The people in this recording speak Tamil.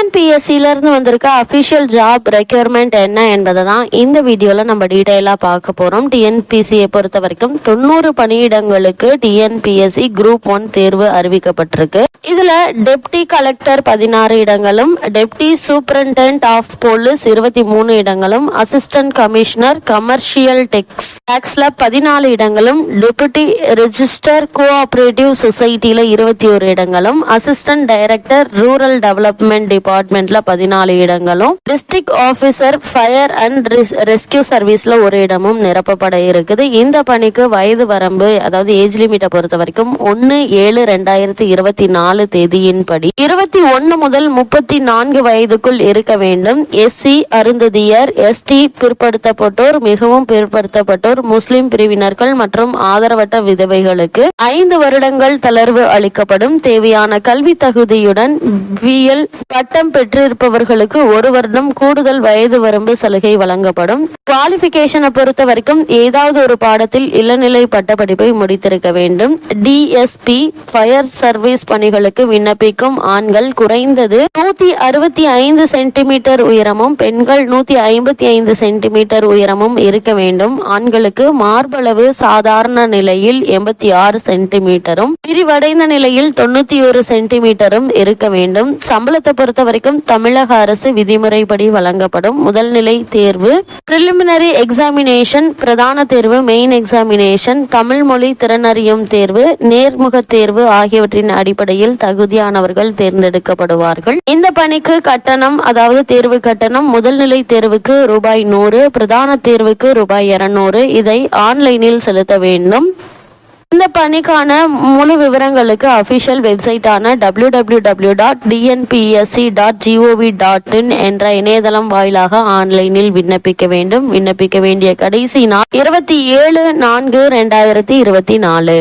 டிஎன்பிஎஸ்சில இருந்து வந்திருக்க அஃபிஷியல் ஜாப் ரெக்யர்மெண்ட் என்ன என்பதை தான் இந்த வீடியோல நம்ம டீடைலா பார்க்க போறோம். டிஎன்பிஎஸ்சியை பொறுத்த வரைக்கும் 90 பணியிடங்களுக்கு டிஎன்பிஎஸ்சி குரூப் 1 தேர்வு அறிவிக்கப்பட்டிருக்கு. இதுல டெப்டி கலெக்டர் 16 இடங்களும், டெப்டி சூப்பரிண்டென்டென்ட் ஆஃப் போலீஸ் 23 இடங்களும், அசிஸ்டன்ட் கமிஷனர் கமர்ஷியல் டாக்ஸ்ல 14 இடங்களும், டெபுட்டி ரெஜிஸ்டர் கோஆபரேட்டிவ் சொசைட்டில 21 இடங்களும், அசிஸ்டன்ட் டைரக்டர் ரூரல் டெவலப்மெண்ட் டிபார்ட்மெண்ட்ல 14 இடங்களும், district officer fire and rescue சர்வீஸ்ல ஒரு இடமும் நிரப்பப்பட இருக்குது. இந்த பணிக்கு வயது வரம்பு, அதாவது ஏஜ் லிமிட்டை பொறுத்த வரைக்கும் 1/7/2024 தேதியின்படி 21 முதல் 34 வயதுக்குள் இருக்க வேண்டும். எஸ்சி அருந்ததியர், எஸ்டி பிற்படுத்தப்பட்டோர், மிகவும் பிற்படுத்தப்பட்டோர், முஸ்லிம் பிரிவினர்கள் மற்றும் ஆதரவற்ற விதவைகளுக்கு 5 வருடங்கள் தளர்வு அளிக்கப்படும். தேவையான கல்வி தகுதியுடன் விஎல் பட்டம் பெற்றிருப்பவர்களுக்கு 1 வருடம் கூடுதல் வயது வரம்பு சலுகை வழங்கப்படும். குவாலிபிகேஷனை பொறுத்த வரைக்கும் ஏதாவது ஒரு பாடத்தில் இளநிலை பட்டப்படிப்பை முடித்திருக்க வேண்டும். டிஎஸ்பி ஃபயர் சர்வீஸ் பணிகளுக்கு விண்ணப்பிக்கும் ஆண்கள் குறைந்தது 165 சென்டிமீட்டர் உயரமும், பெண்கள் 155 சென்டிமீட்டர் உயரமும் இருக்க வேண்டும். ஆண்களுக்கு மார்பளவு சாதாரண நிலையில் 86 சென்டிமீட்டரும், விரிவடைந்த நிலையில் 91 சென்டிமீட்டரும் இருக்க வேண்டும். சம்பளத்தை பொறுத்த வரைக்கும் தமிழக அரசு விதிமுறைப்படி வழங்கப்படும். முதல் நிலை தேர்வு பிரிலிமினரி எக்ஸாமினேஷன், பிரதான தேர்வு மெயின் எக்ஸாமினேஷன், தமிழ் மொழி திறனறியும் தேர்வு, நேர்முக தேர்வு ஆகியவற்றின் அடிப்படையில் தகுதியானவர்கள் தேர்ந்தெடுக்கப்படுவார்கள். இந்த பணிக்கு கட்டணம், அதாவது தேர்வு கட்டணம் முதல் நிலை தேர்வுக்கு ரூபாய் 100, பிரதான தேர்வுக்கு ரூபாய் 200. இதை ஆன்லைனில் செலுத்த வேண்டும். இந்த பணிக்கான முழு விவரங்களுக்கு அபிஷியல் வெப்சைட்டான www.dnpsc.gov.in என்ற இணையதளம் வாயிலாக ஆன்லைனில் விண்ணப்பிக்க வேண்டும். விண்ணப்பிக்க வேண்டிய கடைசி நாள் 27/4/2024.